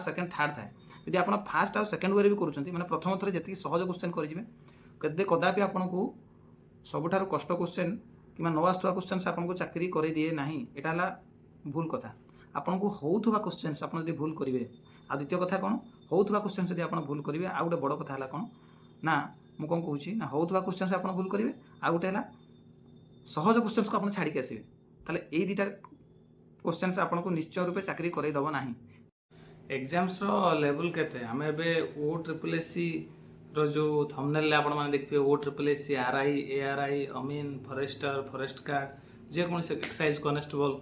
Fast second third थाए यदि आप फास्ट आउ सेकेंड वे भी करुँच मैंने प्रथम थर जी सहज क्वेश्चन करेंगे कदापि आपन को सबुठार कष्ट क्वेश्चन कि न आसुवा क्वेश्चन आपको चाकरी कर दिए ना यहाँ भूल कथा आपन को होउथुवा क्वेश्चन आप भूल करेंगे आ द्वितीय कथा कौन होउथुवा क्वेश्चन जब आप भूल करेंगे आ गोटे बड़ कथा कौन ना मुझे कौन कहूँ ना होउथुवा क्वेश्चन आप भूल करेंगे आ गोटे है सहज क्वेश्चन को आप छाड़ी आसवे ताले यही दुटा क्वेश्चन आपको निश्चय रूपे चाकरी करदेव ना एग्जाम्स लेवल केते आम एवं ओ ट्रिपल एस सी रो थंबनेल आपण मैंने देखिए O triple S C R I A R I अमीन फॉरेस्टर फॉरेस्ट गार्ड जेकोसी एक्साइज कनेस्टेबल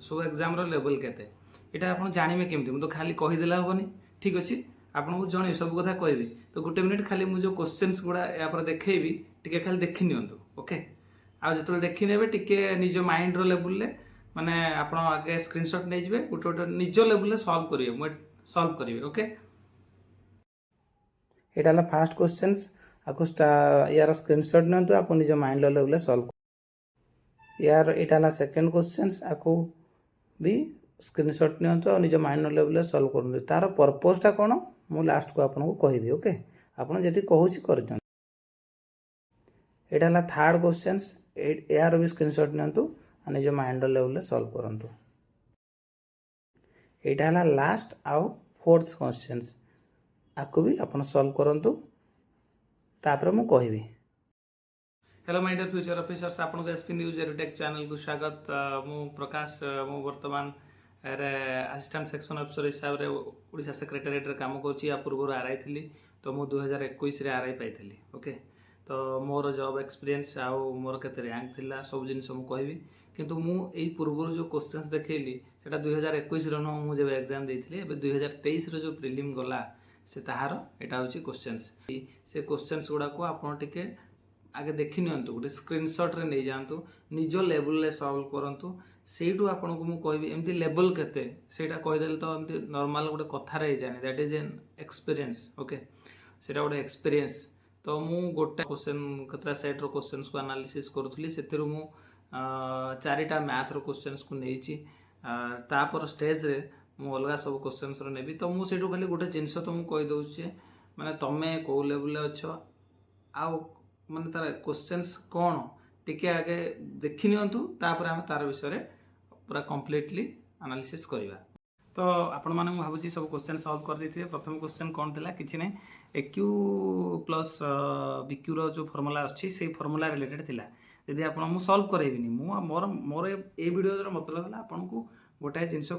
सब एग्जाम लेवल केते यहाँ आप जानवे केमती मुझे तो खाली कहीदेला हेनी ठीक अच्छे आपको जन सब कथा कहबी तो गोटे मिनिट खाली मुझे क्वेश्चंस गुड़ा या देखी टे खाली देखी नियंतु ओके आ जो देखी ने टे निज माइंड लेवल माने आप आगे स्क्रीनशॉट नहीं जाए गोटे गोटे निज लेवल सॉल्व करेंगे सॉल्व करेंगे ओके यहाँ फास्ट क्वेश्चन आपको यार स्क्रीनशॉट नियंतु आप निज माइंड लेवल सॉल्व यार यहाँ सेकेंड क्वेश्चन आपको भी स्क्रीनशॉट नियंतु और निज माइंड लेवल सॉल्व करूँ तार पर्पसटा कौन मु लास्ट को आपको कहबी ओके आपड़ जी कहूँ कर यहाँ थर्ड क्वेश्चन यार भी स्क्रीनशॉट नियंतु और निज माइंड लेवल सॉल्व करूँ यहाँ है लास्ट आउ फोर्थ क्वेश्चन आपको भी आप सॉल्व करूँ तापर मु कहबी hello my dear future officers आपको एसपी न्यूज एडुटेक चैनल को स्वागत मु प्रकाश मु वर्तमान असिस्टेंट सेक्शन अफिसर हिसाब से ओडिशा सेक्रेटेरिएट रे काम करुँची या पूर्व आरआई थी तो मु 2021 आरआई पाई ओके तो मोर जॉब एक्सपीरियंस आउ मोर केते रैंक थिला सब जिन मु कहबी किंतु मु एई पूर्व जो क्वेश्चंस देखैली सेटा 2021 रो न मु जब एग्जाम देइथिले एबे 2023 रो जो प्रीलिम गला से ताहार एटा होची क्वेश्चंस से क्वेश्चंस गुडा को आपण टिके आगे देखि नियंतु गोटे स्क्रीनशॉट रे नै जांतु निज लेवल ले सॉल्व करंतु सेठू आपन को मु कहबी एमती लेवल केते सेटा कहि देल तो एमती नॉर्मल गोटे कथा रे जाने that is an experience okay सेटा गोटे एक्सपीरियंस तो मु गोटे क्वेश्चन कतरा सेट रो क्वेश्चंस को एनालिसिस करूथली सेतिरु मु चारिटा मैथ रो क्वेश्चंस को नेइची तापर स्टेज रे मु अलगा सब क्वेश्चंस रो नेबी तो मु सेठू खाली गोटे जिंस तो मु कहि दउछे माने तमे को लेवल ले अछो आ माने तार क्वेश्चंस कौन टिके आगे देखि नियंतु तापर हम तार विषय पूरा कंप्लीटली एनालिसिस करवा तो आपण माने भाबुची सब क्वेश्चन सॉल्व कर देथिबे प्रथम क्वेश्चन कौन थिला किछि नै एक्यू प्लस बीक्यू रो जो फार्मूला अछि से फार्मूला रिलेटेड थिला यदि आपण मु सॉल्व करैबिनी मु मोर मोर ए वीडियो रो मतलब होला आपण को गोटे जिंस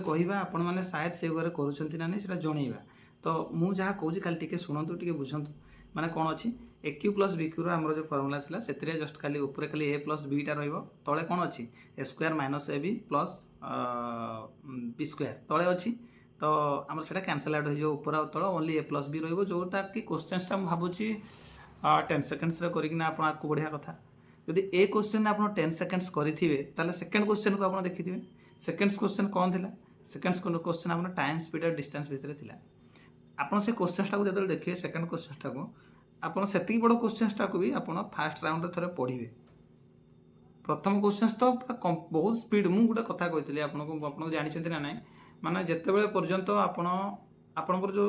कहवा आपण माने शायद से घरे करूछंती ना नै सेटा जणैबा तो मु जहा कहूची खाली टिके सुनंतु टिके बुझंतु माने कोन अछि एक्यू प्लस बीक्यू रो हमर जो फार्मूला थिला सेतिरे जस्ट खाली ऊपर खाली ए प्लस बी टा रहइबो तळे कोन अछि a square minus a b plus b square तळे अछि तो हमर सेटा कैंसिल आउट हो जो ऊपर आ तळ ओनली ए प्लस बी रहइबो जोटा कि क्वेश्चंस टा हम भाबुची 10 सेकंड्स रे करिकिना आपण आकु बढ़िया कथा यदि ए क्वेश्चन आपण 10 सेकंड्स करिथिबे ताले सेकंड क्वेश्चन को आपण देखिथिबे सेकंड क्वेश्चन कोन थिला सेकंड क्वेश्चन आपण टाइम स्पीड और डिस्टेंस भितर थिला आपण से क्वेश्चन टा को जतल देखिए सेकंड क्वेश्चन टा को आपण सेति बड़ क्वेश्चन टा को भी आपण फर्स्ट राउंड रे थरे पढिबे प्रथम क्वेश्चन तो बहुत स्पीड मु गोटे कथा कहतली आपन जानि छथि ना नै माने जते बेले पर्यंत आपण आपनकर जो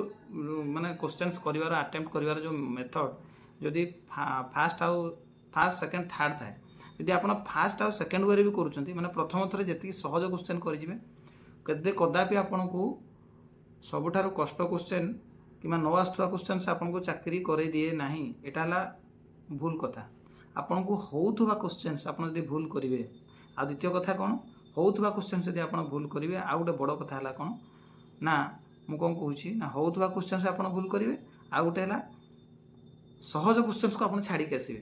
माने क्वेश्चंस करिवार अटेम्प्ट करिवार जो मेथड यदि फास्ट सेकंड थर्ड थाए यदि आप फास्ट आउ सेकेंड वे भी करुँच मैंने प्रथम थर जी सहज क्वेश्चन करेंगे कदापि आपन को सबुठार कष्ट क्वेश्चन कि न आसुवा क्वेश्चन आपको चाकरी कर दिए ना यहाँ भूल कथा आपन को होउथुवा क्वेश्चन आप भूल करेंगे आ द्वितीय कथा कौन होउथुवा क्वेश्चन जब आप भूल करेंगे आ गोटे बड़ कथा है कौन ना मुझे कौन कहूँ ना होउथुवा क्वेश्चन आप भूल करेंगे आ गोटे है सहज क्वेश्चन को आप छाड़ी आसवे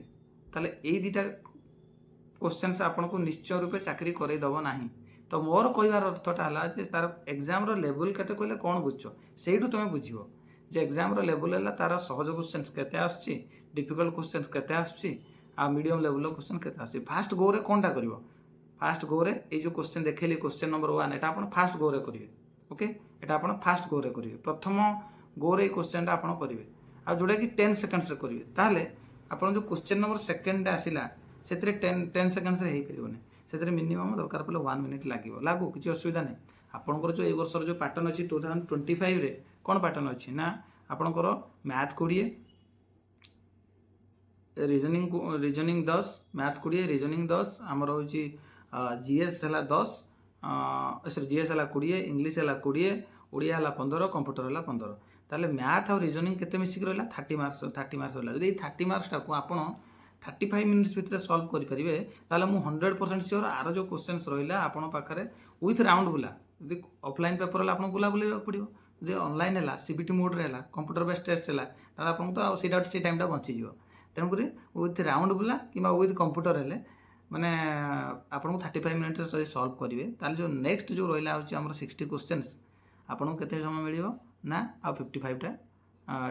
ताले यही दुटा क्वेश्चन आपको निश्चय रूपे चाकरी करदेव ना तो मोर कहबार अर्थटा है तार एग्जाम लेवल केते कहले कौन बुझ से तुम बुझ जे एग्जाम लेवल है तार सहज क्वेश्चन केते आसुची डिफिकल्ट क्वेश्चन केते आसुची आ मीडियम लेवल क्वेश्चन केते आसुची फास्ट गो रे कोनटा करिवो फास्ट गो रे ए जो क्वेश्चन देखेली क्वेश्चन नंबर 1 एटा आपण फास्ट गो रे करिवे ओके एटा आपण फास्ट गो रे करिवे प्रथम गो रे क्वेश्चन टा आपण करिवे आ जोडा कि 10 सेकंड्स रे करिवे ताले आपण जो क्वेश्चन नंबर सेकंड आसिला सेतरे 10 सेकंड्स रे हेई परिबोनी सेतरे मिनिमम दरकार पले 1 मिनिट लागिवो लागो किछि असुविधा नै ଆପଣଙ୍କର जो ए वर्षर जो पैटर्न अच्छी 2025 रे कौन पैटर्न अच्छी ना आपणकर मैथ 20 रीजनिंग 10 मैथ 20 रीजनिंग 10 आमर हूँ जीएस है 10 सॉरी जीएस है 20 इंग्लिश है 20 ओडिया है 15 कंप्यूटर है 15 ताले मैथ और रीजनिंग केते मिसिक रहा 30 मार्क्स रहा जब 30 मार्क्स टाक आप 35 मिनिट्स भितर सॉल्व करेंगे ताले मु 100% श्योर आर जो क्वेश्चंस रहा आपण पाखे विथ राउंड बुला यदि ऑफलाइन पेपर है आपको बुला बुले पड़ो जो ऑनलाइन है सीबीटी मोड रे है कंप्यूटर बेस्ड टेस्ट है आपको तो से टाइम बंचीज तेणुक विथ राउंड बुला कि विथ कंप्यूटर है माने आपको 35 मिनिट सॉल्व करेंगे ताले जो नेक्स्ट जो रहा हूँ 60 क्वेश्चंस आपको केते समय मिल ना आ 55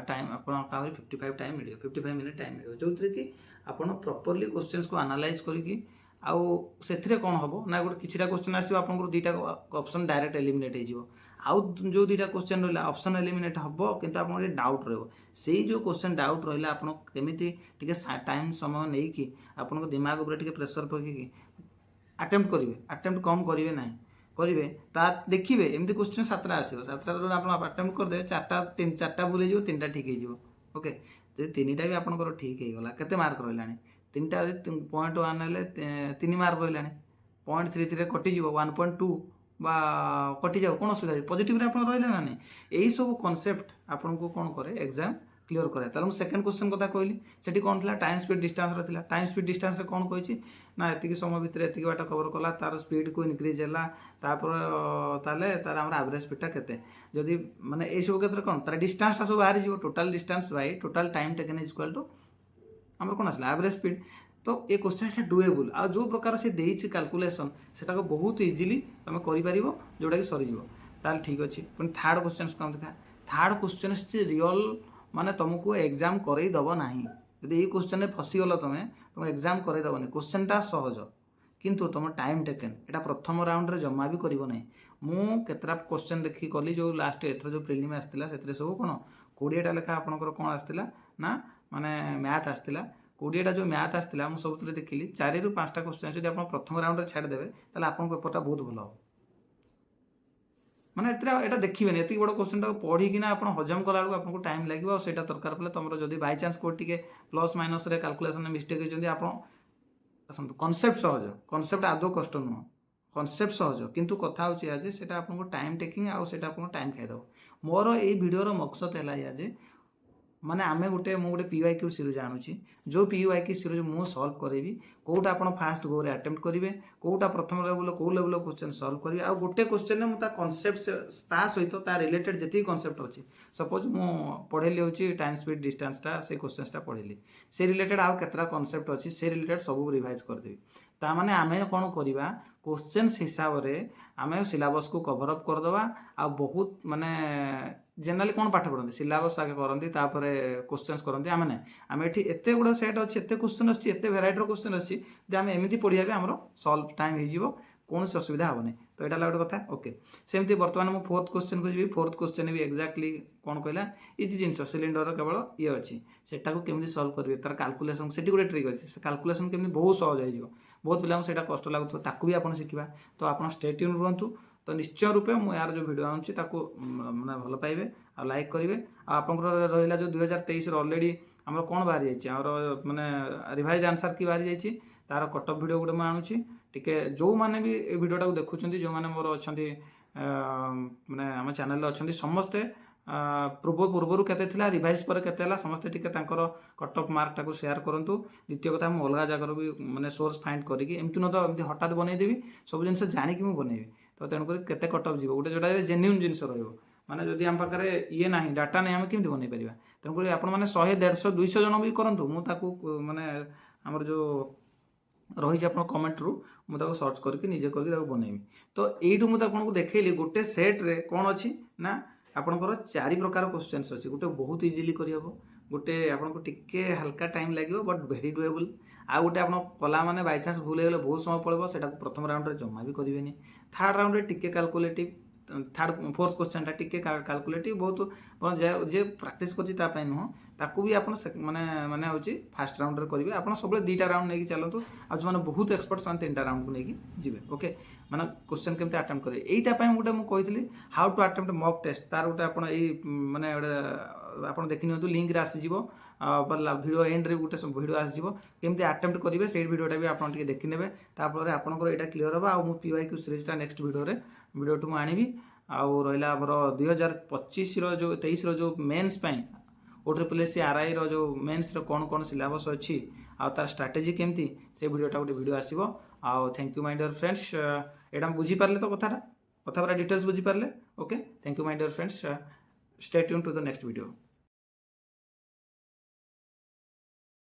टाइम आपको 55 टाइम मिले 55 मिनिट टाइम मिले जो कि आप प्रॉपर्ली क्वेश्चंस को एनालाइज करके आउ से कौन हम ना गोटे किसी क्वेश्चन आसो आप दुईटा ऑप्शन डायरेक्ट एलिमिनेट हो आउ जो दुईटा क्वेश्चन रहा ऑप्शन एलिमिनेट हम किंतु आप डाउट रही जो क्वेश्चन डाउट रहा आप केमी टाइम समय नहीं कि आप दिमाग उपर प्रेसर पकईकि अटेम्प्ट करेंगे अटेम्प्ट कम करेंगे ना करेंगे देखिए एमती क्वेश्चन 7टा आसो 7टा आप अटेम्प्ट करदे 4टा भूल हो 3टा ठीक हो ओके जो 3टा भी आपंकर ठीक होगा केते मार्क रहा 3टा 0.1 हेल्ले 3 मार्क रहा 0.33 कटिज 1.2 बा कटि जाओ कौन असुविधा पॉजिटिव आप रहा ना नहीं यही सब कॉन्सेप्ट आपको कौन करे एग्जाम क्लीयर करे ताले मु सेकंड क्वेश्चन कथा कहली सेठी कौन था टाइम स्पीड डिस्टेंस रहा टाइम स्पीड डिस्टेंस रे कौन कही ना एतिक समय भितर एतिक बाट कवर कला तार स्पीड को इनक्रीज है ताले तार आम एवरेज स्पीडटा केते जदि माने ए सब क्षेत्र कौन तार डिस्टेंसटा सब बाहरी जीवो total distance by total time taken is equal to आमर कौन आसला एवरेज स्पीड तो ये क्वेश्चन डुएबल आ जो प्रकार से देइछि कैलकुलेशन सेटा को बहुत इजीली तुम कर जोटा कि सरीज ताल ठीक अच्छे पुणी थर्ड क्वेश्चन को देखा थर्ड क्वेश्चन रियल माने तुमको एग्जाम करईदब ना जब ये क्वेश्चन फसीगल तुम एग्जाम करईदबनी क्वेश्चनटा सहज किंतु तुम टाइम टेकन यहाँ प्रथम राउंड रे जमा भी करना मु केतरा क्वेश्चन देखी कली जो लास्ट एथर जो प्रिलिम आसला से सब कौन 20टा लेखा आपंकर कौन आसला ना माने मैथ आसला 20टा जो मैथ आसला मुझे सब देखिली 4 ରୁ 5टा क्वेश्चन जब आप प्रथम राउंड छाड़देवे ताले आपन पेपरटा बहुत भल हो माने एटा देखिए ये बड़ क्वेश्चन पढ़ी आप हजम कला आपको टाइम लगे और दरकार पड़े तुम जब बाय चांस कोई प्लस माइनस कैलकुलेशन मिस्टेक होती आप कनसेप्ट सहज कनसेप्ट आदौ कष्ट नुह कनसेप्ट सहज किंतु कथा होची आज सेटा आपको टाइम टेकिंग आउ सेटा आपको टाइम खाइदेव मोर ये वीडियोर मकसद है आज माने आमे गोटे PYQ सीरीज आणुची जो PYQ सीरीज मु सॉल्व करेबी कोटा आपण फास्ट गो रे अटेम्प्ट करिवे कोटा प्रथम लेवल को लेवल क्वेश्चन सॉल्व करिवे आ गोटे क्वेश्चन मु ता कांसेप्ट ता सहित ता रिलेटेड जति कांसेप्ट अछि सपोज मु पढेली होची टाइम स्पीड डिस्टेंस ता से क्वेश्चंस ता पढेली से रिलेटेड आ केतरा कांसेप्ट अछि से रिलेटेड सब रिवाइज कर देबी ता माने आमे कोन करिवा क्वेश्चंस हिसाब रे आमे सिलेबस को कवर अप कर दवा आ बहुत माने जनरली कौन पाठ पढ़ते सिलेबस आगे करती क्वेश्चंस करती आम ना आम ये एत गुड़ा सेट अच्छे एत क्वेश्चन अच्छी एत भेराइटर क्वेश्चन अच्छी आम एमती पढ़िया भी आम सल्व टाइम हो कौन से असुविधा हेनी तो यहाँ गोटे कथा ओके सेमती बर्तमान मुझे फोर्थ क्वेश्चन को जी फोर्थ क्वेश्चन भी एक्जाक्टली कौन कहला इजी जिनस सिलिंडर केवल ये अच्छी सेटा को केमी सल्व करेंगे तार कैलकुलेशन से गोटे ट्रिक अच्छे से कैलकुलेशन केमी बहुत सहज हो बहुत पिला से कष्ट लगुव ताकू भी आप शिखा तो आप स्टे ट्यून रुहतु तो निश्चय रूपे मुझे यार जो वीडियो आऊँगी मैंने भल पाइबे आ लाइक करेंगे आप रहा जो 2023 ऑलरेडी आम कौन बाहरी जाइए माने रिवाइज आंसर की बाहरी जाइए तार कटअप वीडियो गोटे मुझे आणुची टिके जो मैंने भी वीडियोटा को देखुं जो मैंने मोर अच्छा माने आम चैनल अच्छा समस्ते पूर्वर के रिवाइज पर के समस्ते टिके कटअप मार्कटा को शेयर करूँ द्वितीय कथा मुझे अलग जगार भी माने सोर्स फाइंड करके एमती न तो एमती हठात बनईदेवी सब जिन जाणिकी मुझे बनइबी तो तेणुक केते कटअप जीव गोटे जोटा जेन्युइन जिनस माने जदि आम पाखे ये ना डाटा नहीं आम केमती बनई पार तेणुक आपण मैंने 100 150 200 जन भी करूँ मुझे माने आमर जो रही आप कमेंट रु मुझे सर्च करके निजे करके बनइबी तो यू मुझे आपको देखली गोटे सेट्रे कौन अच्छी ना आपंकर 4 प्रकार क्वेश्चन अच्छी गोटे बहुत इजिली करहब गोटे आपको टिके हल्का टाइम लगे बट भेरी डुएबल आ गोटे आप कला मैंने बाय चांस भूल गले बहुत समय पड़े से प्रथम राउंड रे जमा भी करेंगे थर्ड राउंड रे टिके कैलकुलेटिव थर्ड फोर्थ क्वेश्चनटा टिके कैलकुलेटिव बहुत जे प्रैक्टिस करछि ता पय नुह ताकू भी आपण माने माने होछि फर्स्ट राउंड रे करिवे आपण सबले दुईटा राउंड नेकी चलंतु आ जो माने बहुत एक्सपर्ट सन तीनटा राउंड को नेकी जिवे ओके माने क्वेश्चन केमते अटेम्प्ट करे एटा पय गुटे मु कहितली how to attempt mock test तार गुटे आपण एई माने आपण देखि नियंतु लिंक रे आसी जिवो वीडियो एंड रे गुटे वीडियो आसी जिवो केमते अटेम्प्ट करिवे से वीडियोटा भी आपण टिके देखि नेबे तापर आपनकर एटा क्लियर होबा आ मु पीवाईक्यू सीरीजटा नेक्स्ट वीडियो टू आनिबी आउ रहिला हमर 2025 रो जो 23 रो जो मेंस पय OSSC RI रो जो मेंस रो कोन सिलेबस अछि आ तार स्ट्रेटजी केमती से वीडियोटा गोटे वीडियो आसीबो आ thank you my dear friends एडा बुझी पारले तो कथा डिटेल्स बुझी पारले okay thank you my dear friends stay tune to the next video.